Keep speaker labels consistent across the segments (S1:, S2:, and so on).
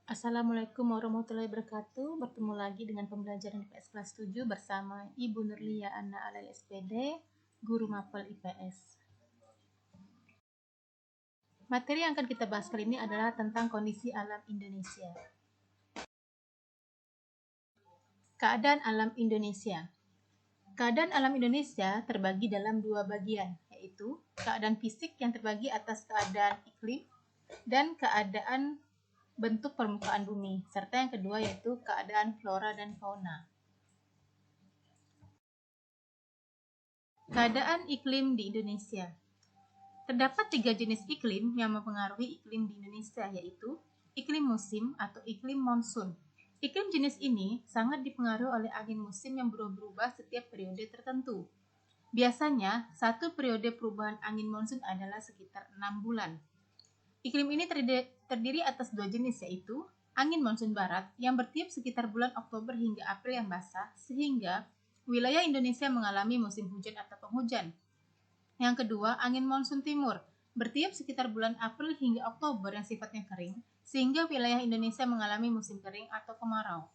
S1: Assalamualaikum warahmatullahi wabarakatuh. Bertemu lagi dengan pembelajaran IPS kelas 7 bersama Ibu Nurlia Anna Alal SPD, Guru Mapel IPS. Materi yang akan kita bahas kali ini adalah tentang kondisi alam Indonesia. Keadaan alam Indonesia. Keadaan alam Indonesia terbagi dalam dua bagian, yaitu keadaan fisik yang terbagi atas keadaan iklim dan keadaan bentuk permukaan bumi, serta yang kedua yaitu keadaan flora dan fauna. Keadaan iklim di Indonesia. Terdapat 3 jenis iklim yang mempengaruhi iklim di Indonesia, yaitu iklim musim atau iklim monsun. Iklim jenis ini sangat dipengaruhi oleh angin musim yang berubah-ubah setiap periode tertentu. Biasanya, satu periode perubahan angin monsun adalah sekitar 6 bulan. Iklim ini terdiri atas 2 jenis, yaitu angin monsun barat yang bertiup sekitar bulan Oktober hingga April yang basah, sehingga wilayah Indonesia mengalami musim hujan atau penghujan. Yang kedua, angin monsun timur, bertiup sekitar bulan April hingga Oktober yang sifatnya kering, sehingga wilayah Indonesia mengalami musim kering atau kemarau.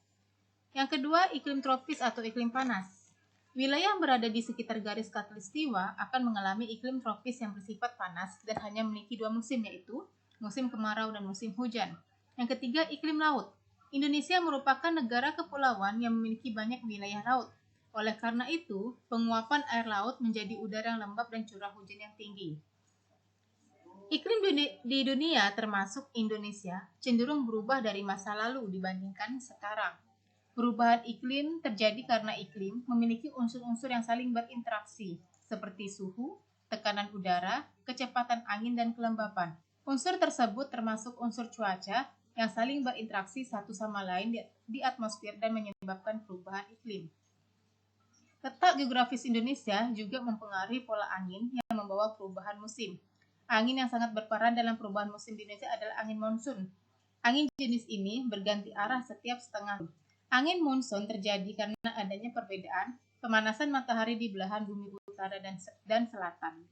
S1: Yang kedua, iklim tropis atau iklim panas. Wilayah yang berada di sekitar garis khatulistiwa akan mengalami iklim tropis yang bersifat panas dan hanya memiliki 2 musim, yaitu musim kemarau dan musim hujan. Yang ketiga, iklim laut. Indonesia merupakan negara kepulauan yang memiliki banyak wilayah laut. Oleh karena itu, penguapan air laut menjadi udara yang lembab dan curah hujan yang tinggi. Iklim di dunia termasuk Indonesia cenderung berubah dari masa lalu dibandingkan sekarang. Perubahan iklim terjadi karena iklim memiliki unsur-unsur yang saling berinteraksi, seperti suhu, tekanan udara, kecepatan angin, dan kelembapan. Unsur tersebut termasuk unsur cuaca yang saling berinteraksi satu sama lain di atmosfer dan menyebabkan perubahan iklim. Letak geografis Indonesia juga mempengaruhi pola angin yang membawa perubahan musim. Angin yang sangat berperan dalam perubahan musim di Indonesia adalah angin monsun. Angin jenis ini berganti arah setiap setengah tahun. Angin monsun terjadi karena adanya perbedaan pemanasan matahari di belahan bumi utara dan selatan.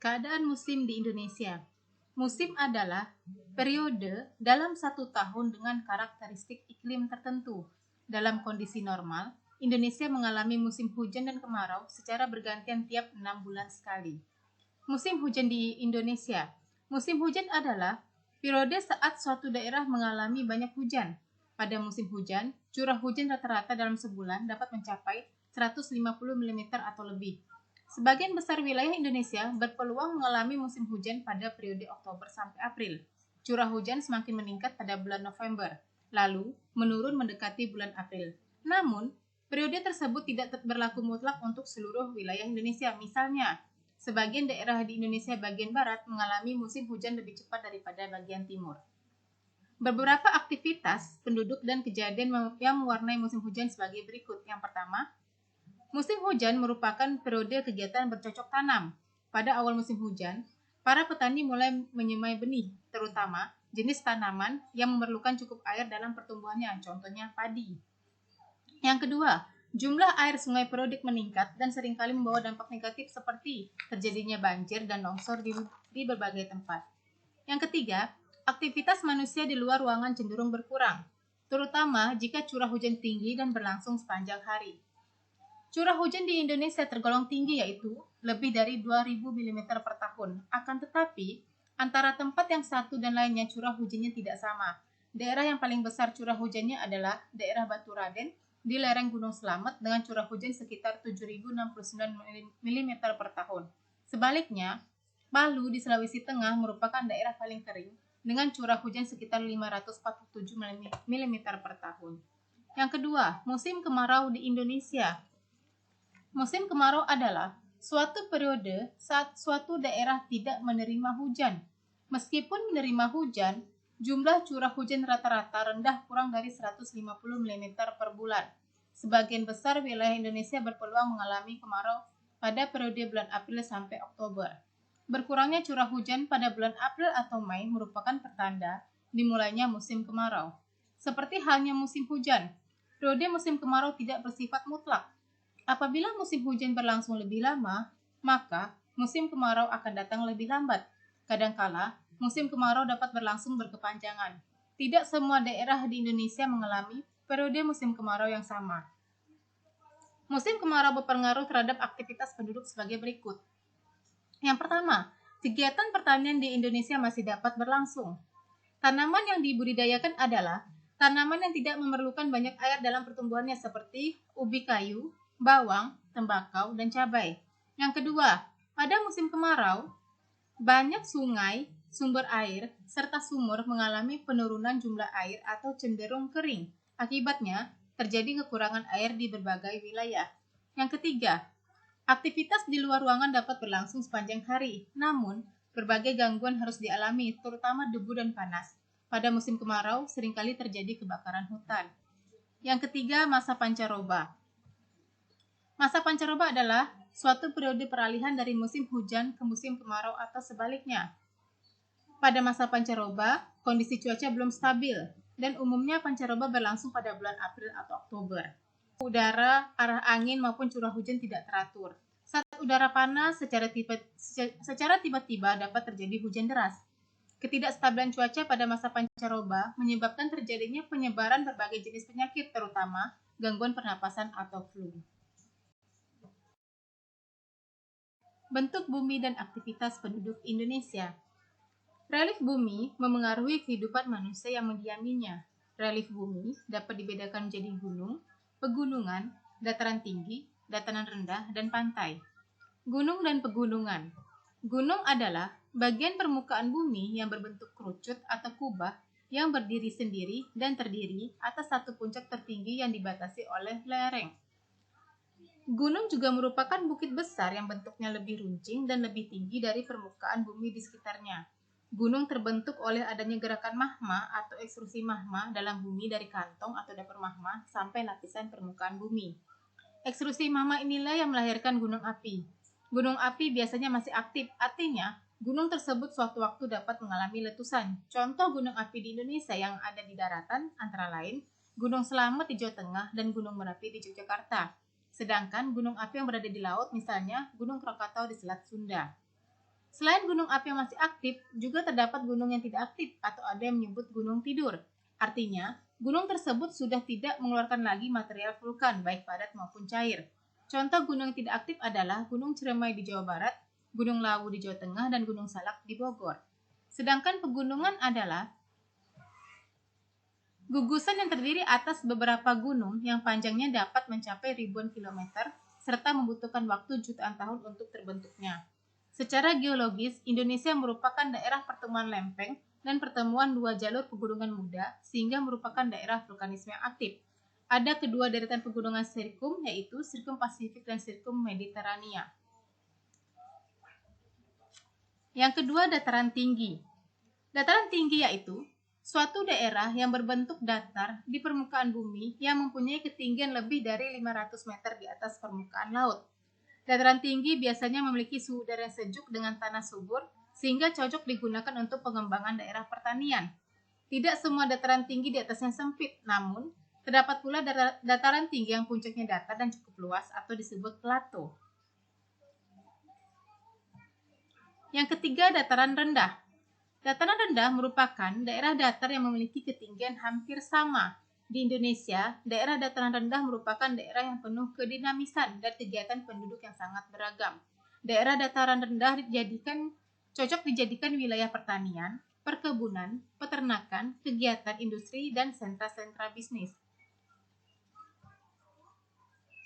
S1: Keadaan musim di Indonesia. Musim adalah periode dalam satu tahun dengan karakteristik iklim tertentu. Dalam kondisi normal, Indonesia mengalami musim hujan dan kemarau secara bergantian tiap 6 bulan sekali. Musim hujan di Indonesia. Musim hujan adalah periode saat suatu daerah mengalami banyak hujan. Pada musim hujan, curah hujan rata-rata dalam sebulan dapat mencapai 150 mm atau lebih. Sebagian besar wilayah Indonesia berpeluang mengalami musim hujan pada periode Oktober sampai April. Curah hujan semakin meningkat pada bulan November, lalu menurun mendekati bulan April. Namun, periode tersebut tidak berlaku mutlak untuk seluruh wilayah Indonesia. Misalnya, sebagian daerah di Indonesia bagian barat mengalami musim hujan lebih cepat daripada bagian timur. Beberapa aktivitas penduduk dan kejadian yang mewarnai musim hujan sebagai berikut. Yang pertama, musim hujan merupakan periode kegiatan bercocok tanam. Pada awal musim hujan, para petani mulai menyemai benih, terutama jenis tanaman yang memerlukan cukup air dalam pertumbuhannya, contohnya padi. Yang kedua, jumlah air sungai perodik meningkat dan seringkali membawa dampak negatif seperti terjadinya banjir dan longsor di berbagai tempat. Yang ketiga, aktivitas manusia di luar ruangan cenderung berkurang, terutama jika curah hujan tinggi dan berlangsung sepanjang hari. Curah hujan di Indonesia tergolong tinggi, yaitu lebih dari 2.000 mm per tahun. Akan tetapi, antara tempat yang satu dan lainnya curah hujannya tidak sama. Daerah yang paling besar curah hujannya adalah daerah Baturaden di lereng Gunung Slamet dengan curah hujan sekitar 7.069 mm per tahun. Sebaliknya, Palu di Sulawesi Tengah merupakan daerah paling kering dengan curah hujan sekitar 547 mm per tahun. Yang kedua, musim kemarau di Indonesia. Musim kemarau adalah suatu periode saat suatu daerah tidak menerima hujan. Meskipun menerima hujan, jumlah curah hujan rata-rata rendah kurang dari 150 mm per bulan. Sebagian besar wilayah Indonesia berpeluang mengalami kemarau pada periode bulan April sampai Oktober. Berkurangnya curah hujan pada bulan April atau Mei merupakan pertanda dimulainya musim kemarau. Seperti halnya musim hujan, periode musim kemarau tidak bersifat mutlak. Apabila musim hujan berlangsung lebih lama, maka musim kemarau akan datang lebih lambat. Kadangkala, musim kemarau dapat berlangsung berkepanjangan. Tidak semua daerah di Indonesia mengalami periode musim kemarau yang sama. Musim kemarau berpengaruh terhadap aktivitas penduduk sebagai berikut. Yang pertama, kegiatan pertanian di Indonesia masih dapat berlangsung. Tanaman yang dibudidayakan adalah tanaman yang tidak memerlukan banyak air dalam pertumbuhannya seperti ubi kayu, bawang, tembakau, dan cabai. Yang kedua, pada musim kemarau, banyak sungai, sumber air, serta sumur mengalami penurunan jumlah air atau cenderung kering. Akibatnya, terjadi kekurangan air di berbagai wilayah. Yang ketiga, aktivitas di luar ruangan dapat berlangsung sepanjang hari, namun berbagai gangguan harus dialami, terutama debu dan panas. Pada musim kemarau, seringkali terjadi kebakaran hutan. Yang ketiga, masa pancaroba. Masa pancaroba adalah suatu periode peralihan dari musim hujan ke musim kemarau atau sebaliknya. Pada masa pancaroba, kondisi cuaca belum stabil, dan umumnya pancaroba berlangsung pada bulan April atau Oktober. Udara, arah angin maupun curah hujan tidak teratur. Saat udara panas, secara tiba-tiba dapat terjadi hujan deras. Ketidakstabilan cuaca pada masa pancaroba menyebabkan terjadinya penyebaran berbagai jenis penyakit, terutama gangguan pernapasan atau flu. Bentuk bumi dan aktivitas penduduk Indonesia. Relief bumi memengaruhi kehidupan manusia yang mendiaminya. Relief bumi dapat dibedakan menjadi gunung, pegunungan, dataran tinggi, dataran rendah, dan pantai. Gunung dan pegunungan. Gunung adalah bagian permukaan bumi yang berbentuk kerucut atau kubah yang berdiri sendiri dan terdiri atas satu puncak tertinggi yang dibatasi oleh lereng. Gunung juga merupakan bukit besar yang bentuknya lebih runcing dan lebih tinggi dari permukaan bumi di sekitarnya. Gunung terbentuk oleh adanya gerakan magma atau ekstrusi magma dalam bumi dari kantong atau dapur magma sampai lapisan permukaan bumi. Ekstrusi magma inilah yang melahirkan gunung api. Gunung api biasanya masih aktif, artinya gunung tersebut suatu waktu dapat mengalami letusan. Contoh gunung api di Indonesia yang ada di daratan antara lain Gunung Slamet di Jawa Tengah dan Gunung Merapi di Yogyakarta. Sedangkan gunung api yang berada di laut, misalnya Gunung Krakatau di Selat Sunda. Selain gunung api yang masih aktif, juga terdapat gunung yang tidak aktif atau ada yang menyebut gunung tidur. Artinya, gunung tersebut sudah tidak mengeluarkan lagi material vulkan, baik padat maupun cair. Contoh gunung yang tidak aktif adalah Gunung Ciremai di Jawa Barat, Gunung Lawu di Jawa Tengah, dan Gunung Salak di Bogor. Sedangkan pegunungan adalah gugusan yang terdiri atas beberapa gunung yang panjangnya dapat mencapai ribuan kilometer, serta membutuhkan waktu jutaan tahun untuk terbentuknya. Secara geologis, Indonesia merupakan daerah pertemuan lempeng dan pertemuan dua jalur pegunungan muda, sehingga merupakan daerah vulkanisme yang aktif. Ada kedua deretan pegunungan sirkum, yaitu Sirkum Pasifik dan Sirkum Mediterania. Yang kedua, dataran tinggi. Dataran tinggi yaitu suatu daerah yang berbentuk datar di permukaan bumi yang mempunyai ketinggian lebih dari 500 meter di atas permukaan laut. Dataran tinggi biasanya memiliki suhu udara yang sejuk dengan tanah subur, sehingga cocok digunakan untuk pengembangan daerah pertanian. Tidak semua dataran tinggi di atasnya sempit, namun terdapat pula dataran tinggi yang puncaknya datar dan cukup luas atau disebut plato. Yang ketiga, dataran rendah. Dataran rendah merupakan daerah datar yang memiliki ketinggian hampir sama. Di Indonesia, daerah dataran rendah merupakan daerah yang penuh kedinamisan dan kegiatan penduduk yang sangat beragam. Daerah dataran rendah cocok dijadikan wilayah pertanian, perkebunan, peternakan, kegiatan industri, dan sentra-sentra bisnis.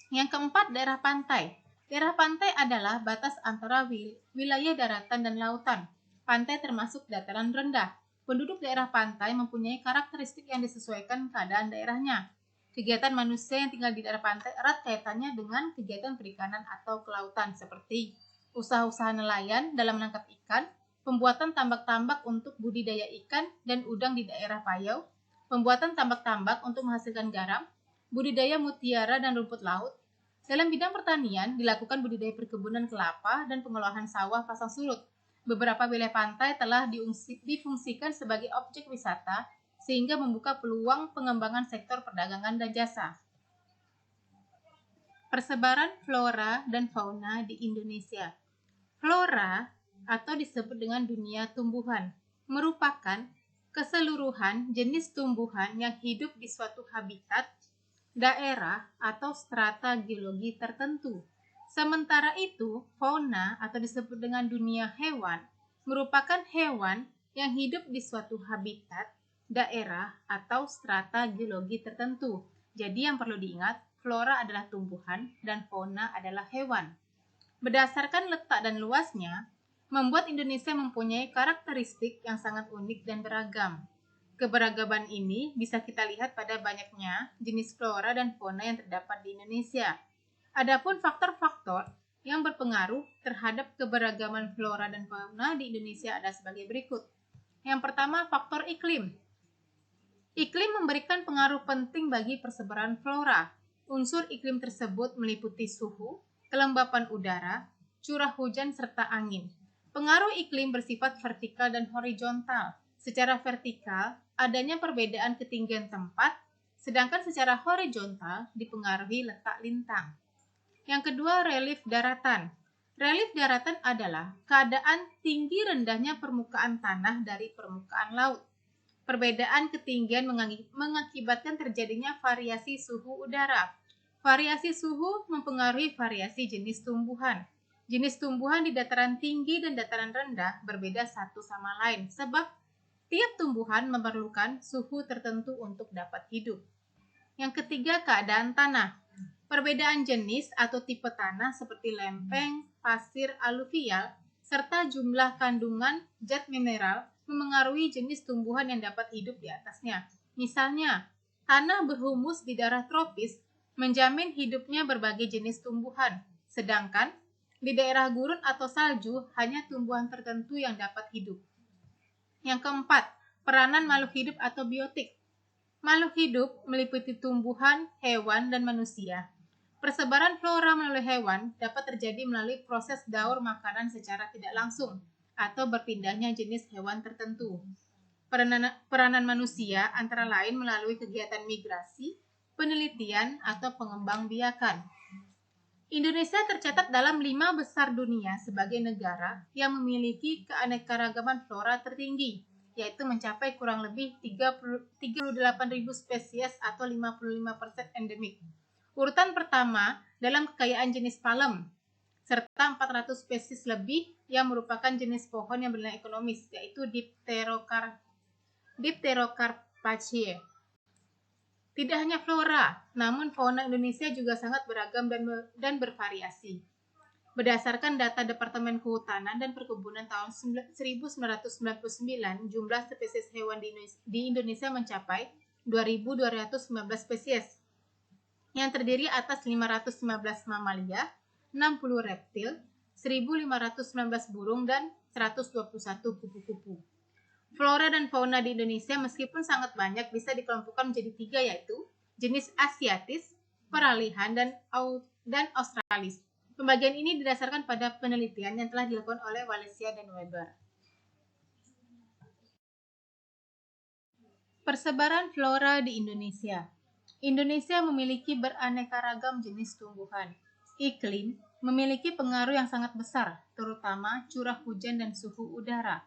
S1: Yang keempat, daerah pantai. Daerah pantai adalah batas antara wilayah daratan dan lautan. Pantai termasuk dataran rendah. Penduduk daerah pantai mempunyai karakteristik yang disesuaikan keadaan daerahnya. Kegiatan manusia yang tinggal di daerah pantai erat kaitannya dengan kegiatan perikanan atau kelautan seperti usaha-usaha nelayan dalam menangkap ikan, pembuatan tambak-tambak untuk budidaya ikan dan udang di daerah Payau, pembuatan tambak-tambak untuk menghasilkan garam, budidaya mutiara dan rumput laut. Dalam bidang pertanian dilakukan budidaya perkebunan kelapa dan pengolahan sawah pasang surut. Beberapa wilayah pantai telah difungsikan sebagai objek wisata sehingga membuka peluang pengembangan sektor perdagangan dan jasa. Persebaran flora dan fauna di Indonesia. Flora atau disebut dengan dunia tumbuhan merupakan keseluruhan jenis tumbuhan yang hidup di suatu habitat, daerah, atau strata geologi tertentu. Sementara itu, fauna atau disebut dengan dunia hewan merupakan hewan yang hidup di suatu habitat, daerah, atau strata geologi tertentu. Jadi yang perlu diingat, flora adalah tumbuhan dan fauna adalah hewan. Berdasarkan letak dan luasnya, membuat Indonesia mempunyai karakteristik yang sangat unik dan beragam. Keberagaman ini bisa kita lihat pada banyaknya jenis flora dan fauna yang terdapat di Indonesia. Adapun faktor-faktor yang berpengaruh terhadap keberagaman flora dan fauna di Indonesia ada sebagai berikut. Yang pertama, faktor iklim. Iklim memberikan pengaruh penting bagi persebaran flora. Unsur iklim tersebut meliputi suhu, kelembapan udara, curah hujan, serta angin. Pengaruh iklim bersifat vertikal dan horizontal. Secara vertikal, adanya perbedaan ketinggian tempat, sedangkan secara horizontal dipengaruhi letak lintang. Yang kedua, relief daratan. Relief daratan adalah keadaan tinggi rendahnya permukaan tanah dari permukaan laut. Perbedaan ketinggian mengakibatkan terjadinya variasi suhu udara. Variasi suhu mempengaruhi variasi jenis tumbuhan. Jenis tumbuhan di dataran tinggi dan dataran rendah berbeda satu sama lain sebab tiap tumbuhan memerlukan suhu tertentu untuk dapat hidup. Yang ketiga, keadaan tanah. Perbedaan jenis atau tipe tanah seperti lempeng, pasir aluvial, serta jumlah kandungan zat mineral memengaruhi jenis tumbuhan yang dapat hidup di atasnya. Misalnya, tanah berhumus di daerah tropis menjamin hidupnya berbagai jenis tumbuhan, sedangkan di daerah gurun atau salju hanya tumbuhan tertentu yang dapat hidup. Yang keempat, peranan makhluk hidup atau biotik. Makhluk hidup meliputi tumbuhan, hewan, dan manusia. Persebaran flora melalui hewan dapat terjadi melalui proses daur makanan secara tidak langsung atau berpindahnya jenis hewan tertentu. Peranan manusia antara lain melalui kegiatan migrasi, penelitian, atau pengembangbiakan. Indonesia tercatat dalam 5 besar dunia sebagai negara yang memiliki keanekaragaman flora tertinggi, yaitu mencapai kurang lebih 38.000 spesies atau 55% endemik. Urutan pertama dalam kekayaan jenis palem, serta 400 spesies lebih yang merupakan jenis pohon yang bernilai ekonomis, yaitu Dipterocarpaceae. Tidak hanya flora, namun fauna Indonesia juga sangat beragam dan bervariasi. Berdasarkan data Departemen Kehutanan dan Perkebunan tahun 1999, jumlah spesies hewan di Indonesia mencapai 2.219 spesies, yang terdiri atas 515 mamalia, 60 reptil, 1.519 burung, dan 121 kupu-kupu. Flora dan fauna di Indonesia meskipun sangat banyak bisa dikelompokkan menjadi 3, yaitu jenis Asiatis, Peralihan, dan Australis. Pembagian ini didasarkan pada penelitian yang telah dilakukan oleh Walesia dan Weber. Persebaran flora di Indonesia. Indonesia memiliki beraneka ragam jenis tumbuhan. Iklim memiliki pengaruh yang sangat besar, terutama curah hujan dan suhu udara.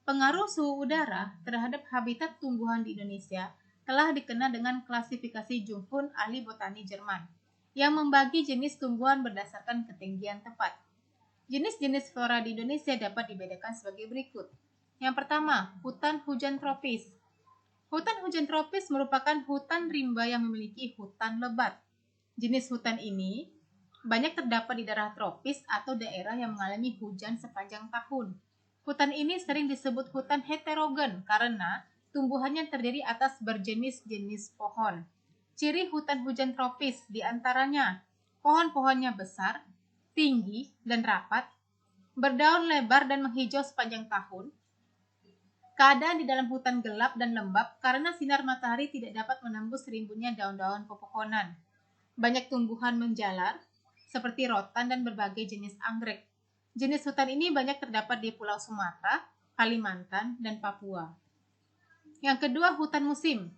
S1: Pengaruh suhu udara terhadap habitat tumbuhan di Indonesia telah dikenal dengan klasifikasi Junghun ahli botani Jerman, yang membagi jenis tumbuhan berdasarkan ketinggian tempat. Jenis-jenis flora di Indonesia dapat dibedakan sebagai berikut. Yang pertama, hutan hujan tropis. Hutan hujan tropis merupakan hutan rimba yang memiliki hutan lebat. Jenis hutan ini banyak terdapat di daerah tropis atau daerah yang mengalami hujan sepanjang tahun. Hutan ini sering disebut hutan heterogen karena tumbuhannya terdiri atas berjenis-jenis pohon. Ciri hutan hujan tropis diantaranya pohon-pohonnya besar, tinggi, dan rapat, berdaun lebar dan menghijau sepanjang tahun. Keadaan di dalam hutan gelap dan lembab karena sinar matahari tidak dapat menembus rimbunnya daun-daun pepohonan. Banyak tumbuhan menjalar, seperti rotan dan berbagai jenis anggrek. Jenis hutan ini banyak terdapat di Pulau Sumatera, Kalimantan, dan Papua. Yang kedua, hutan musim.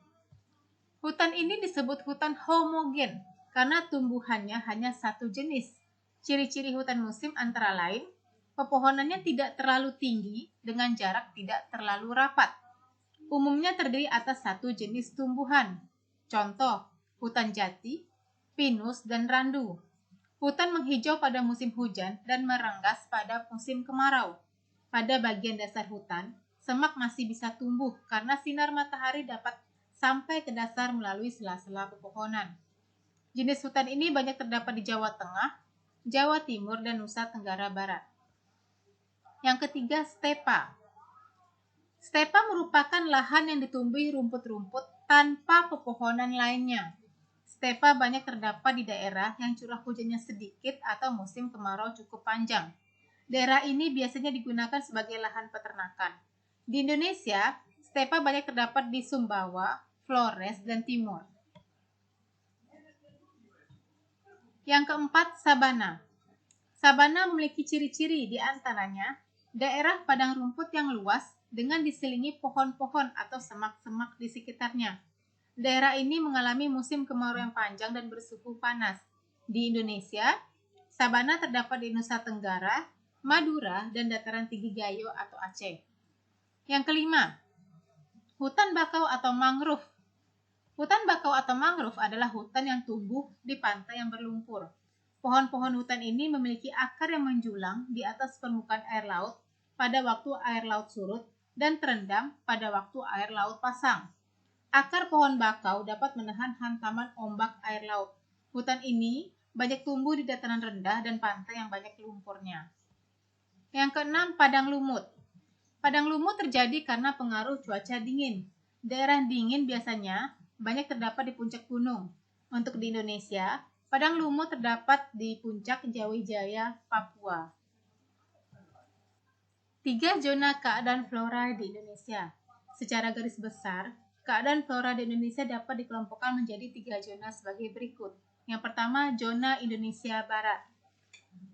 S1: Hutan ini disebut hutan homogen karena tumbuhannya hanya satu jenis. Ciri-ciri hutan musim antara lain Pepohonannya tidak terlalu tinggi dengan jarak tidak terlalu rapat. Umumnya terdiri atas satu jenis tumbuhan. Contoh, hutan jati, pinus, dan randu. Hutan menghijau pada musim hujan dan merenggas pada musim kemarau. Pada bagian dasar hutan, semak masih bisa tumbuh karena sinar matahari dapat sampai ke dasar melalui sela-sela pepohonan. Jenis hutan ini banyak terdapat di Jawa Tengah, Jawa Timur, dan Nusa Tenggara Barat. Yang ketiga, stepa. Stepa merupakan lahan yang ditumbuhi rumput-rumput tanpa pepohonan lainnya. Stepa banyak terdapat di daerah yang curah hujannya sedikit atau musim kemarau cukup panjang. Daerah ini biasanya digunakan sebagai lahan peternakan. Di Indonesia, stepa banyak terdapat di Sumbawa, Flores, dan Timor. Yang keempat, sabana. Sabana memiliki ciri-ciri, di antaranya daerah padang rumput yang luas dengan diselingi pohon-pohon atau semak-semak di sekitarnya. Daerah ini mengalami musim kemarau yang panjang dan bersuhu panas. Di Indonesia, sabana terdapat di Nusa Tenggara, Madura, dan dataran tinggi Gayo atau Aceh. Yang kelima, hutan bakau atau mangrove. Hutan bakau atau mangrove adalah hutan yang tumbuh di pantai yang berlumpur. Pohon-pohon hutan ini memiliki akar yang menjulang di atas permukaan air laut pada waktu air laut surut dan terendam pada waktu air laut pasang. Akar pohon bakau dapat menahan hantaman ombak air laut. Hutan ini banyak tumbuh di dataran rendah dan pantai yang banyak lumpurnya. Yang keenam, padang lumut. Padang lumut terjadi karena pengaruh cuaca dingin. Daerah dingin biasanya banyak terdapat di puncak gunung. Untuk di Indonesia, padang lumut terdapat di puncak Jawijaya, Papua. 3 zona keadaan flora di Indonesia. Secara garis besar, keadaan flora di Indonesia dapat dikelompokkan menjadi 3 zona sebagai berikut. Yang pertama, zona Indonesia Barat.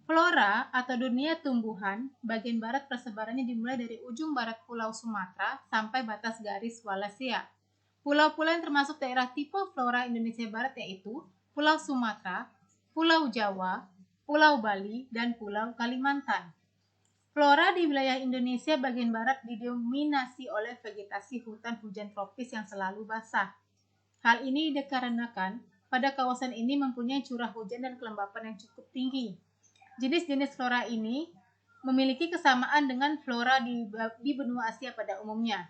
S1: Flora atau dunia tumbuhan, bagian barat persebarannya dimulai dari ujung barat Pulau Sumatera sampai batas garis Wallacea. Pulau-pulau yang termasuk daerah tipe flora Indonesia Barat yaitu Pulau Sumatera, Pulau Jawa, Pulau Bali, dan Pulau Kalimantan. Flora di wilayah Indonesia bagian barat didominasi oleh vegetasi hutan hujan tropis yang selalu basah. Hal ini dikarenakan pada kawasan ini mempunyai curah hujan dan kelembapan yang cukup tinggi. Jenis-jenis flora ini memiliki kesamaan dengan flora di benua Asia pada umumnya.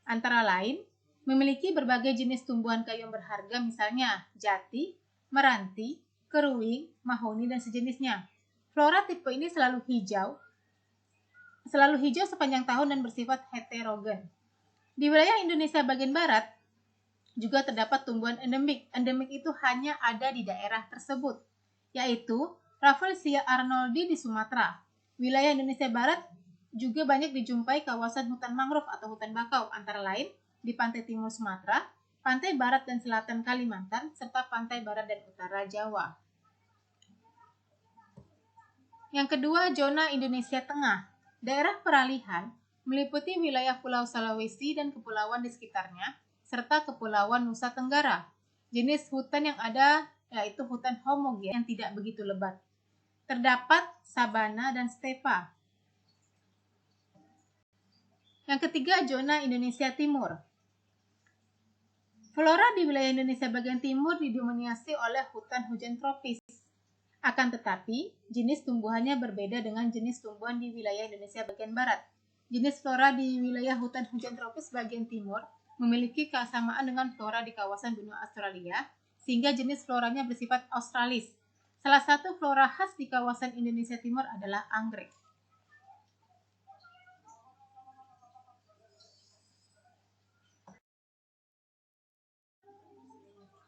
S1: Antara lain, memiliki berbagai jenis tumbuhan kayu yang berharga misalnya jati, meranti, keruing, mahoni, dan sejenisnya. Flora tipe ini selalu hijau sepanjang tahun dan bersifat heterogen. Di wilayah Indonesia bagian barat juga terdapat tumbuhan endemik. Endemik itu hanya ada di daerah tersebut, yaitu Rafflesia arnoldi di Sumatera. Wilayah Indonesia barat juga banyak dijumpai kawasan hutan mangrove atau hutan bakau, antara lain di pantai timur Sumatera, pantai barat dan selatan Kalimantan, serta pantai barat dan utara Jawa. Yang kedua, zona Indonesia Tengah. Daerah peralihan meliputi wilayah Pulau Sulawesi dan kepulauan di sekitarnya, serta kepulauan Nusa Tenggara. Jenis hutan yang ada yaitu hutan homogen yang tidak begitu lebat. Terdapat sabana dan stepa. Yang ketiga, zona Indonesia Timur. Flora di wilayah Indonesia bagian timur didominasi oleh hutan hujan tropis. Akan tetapi, jenis tumbuhannya berbeda dengan jenis tumbuhan di wilayah Indonesia bagian barat. Jenis flora di wilayah hutan hujan tropis bagian timur memiliki kesamaan dengan flora di kawasan benua Australia, sehingga jenis floranya bersifat australis. Salah satu flora khas di kawasan Indonesia Timur adalah anggrek.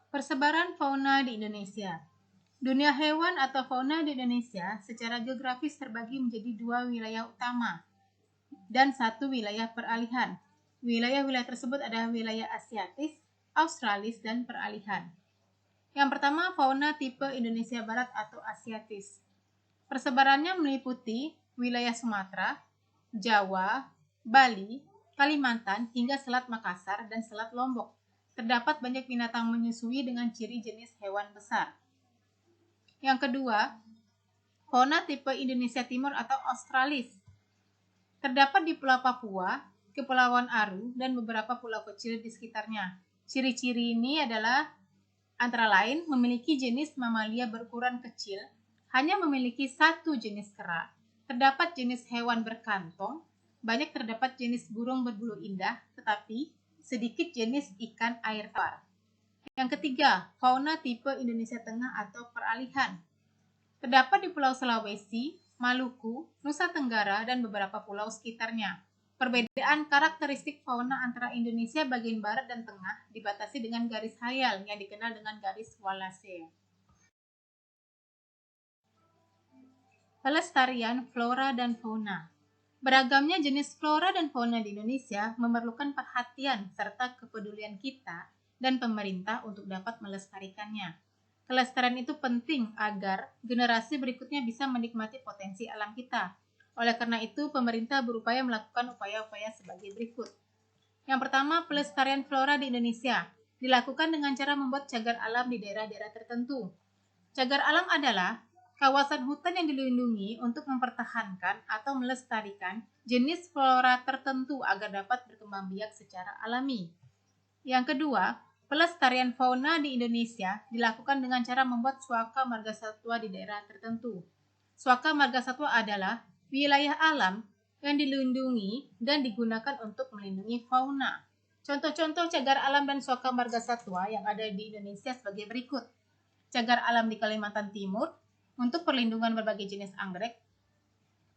S1: Persebaran fauna di Indonesia. Dunia hewan atau fauna di Indonesia secara geografis terbagi menjadi 2 wilayah utama dan 1 wilayah peralihan. Wilayah-wilayah tersebut adalah wilayah Asiatis, Australis, dan peralihan. Yang pertama, fauna tipe Indonesia Barat atau Asiatis. Persebarannya meliputi wilayah Sumatera, Jawa, Bali, Kalimantan, hingga Selat Makassar dan Selat Lombok. Terdapat banyak binatang menyusui dengan ciri jenis hewan besar. Yang kedua, fauna tipe Indonesia Timur atau Australis. Terdapat di Pulau Papua, Kepulauan Aru, dan beberapa pulau kecil di sekitarnya. Ciri-ciri ini adalah antara lain memiliki jenis mamalia berukuran kecil, hanya memiliki satu jenis kera. Terdapat jenis hewan berkantong, banyak terdapat jenis burung berbulu indah, tetapi sedikit jenis ikan air tawar. Yang ketiga, fauna tipe Indonesia Tengah atau peralihan. Terdapat di Pulau Sulawesi, Maluku, Nusa Tenggara, dan beberapa pulau sekitarnya. Perbedaan karakteristik fauna antara Indonesia bagian barat dan tengah dibatasi dengan garis hayal yang dikenal dengan garis Wallace. Pelestarian flora dan fauna. Beragamnya jenis flora dan fauna di Indonesia memerlukan perhatian serta kepedulian kita dan pemerintah untuk dapat melestarikannya. Kelestarian itu penting agar generasi berikutnya bisa menikmati potensi alam kita. Oleh karena itu, pemerintah berupaya melakukan upaya-upaya sebagai berikut. Yang pertama, pelestarian flora di Indonesia dilakukan dengan cara membuat cagar alam di daerah-daerah tertentu. Cagar alam adalah kawasan hutan yang dilindungi untuk mempertahankan atau melestarikan jenis flora tertentu agar dapat berkembang biak secara alami. Yang kedua, pelestarian fauna di Indonesia dilakukan dengan cara membuat suaka margasatwa di daerah tertentu. Suaka margasatwa adalah wilayah alam yang dilindungi dan digunakan untuk melindungi fauna. Contoh-contoh cagar alam dan suaka margasatwa yang ada di Indonesia sebagai berikut. Cagar alam di Kalimantan Timur untuk perlindungan berbagai jenis anggrek.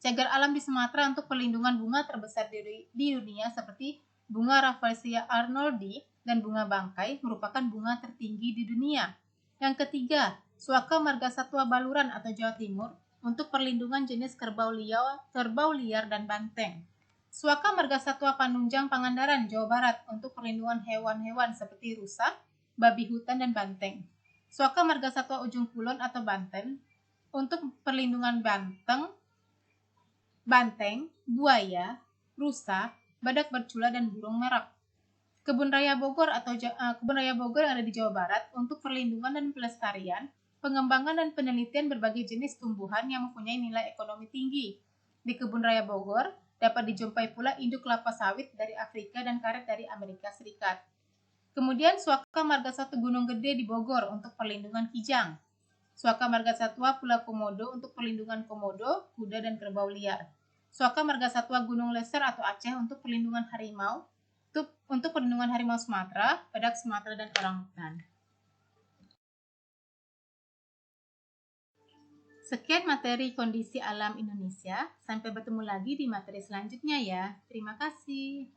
S1: Cagar alam di Sumatera untuk perlindungan bunga terbesar di dunia seperti bunga Rafflesia arnoldi dan bunga bangkai merupakan bunga tertinggi di dunia. Yang ketiga, suaka margasatwa Baluran atau Jawa Timur untuk perlindungan jenis kerbau liar dan banteng. Suaka margasatwa Panunjang Pangandaran, Jawa Barat untuk perlindungan hewan-hewan seperti rusa, babi hutan dan banteng. Suaka margasatwa Ujung Kulon atau Banten untuk perlindungan banteng, buaya, rusa, badak bercula dan burung merak. Kebun Raya Bogor yang ada di Jawa Barat untuk perlindungan dan pelestarian, pengembangan dan penelitian berbagai jenis tumbuhan yang mempunyai nilai ekonomi tinggi. Di Kebun Raya Bogor dapat dijumpai pula induk kelapa sawit dari Afrika dan karet dari Amerika Serikat. Kemudian suaka margasatwa Gunung Gede di Bogor untuk perlindungan kijang. Suaka margasatwa Pulau Komodo untuk perlindungan komodo, kuda dan kerbau liar. Suaka margasatwa Gunung Leser atau Aceh untuk perlindungan harimau, untuk perlindungan harimau Sumatera, badak Sumatera dan orangutan. Sekian materi kondisi alam Indonesia. Sampai bertemu lagi di materi selanjutnya ya. Terima kasih.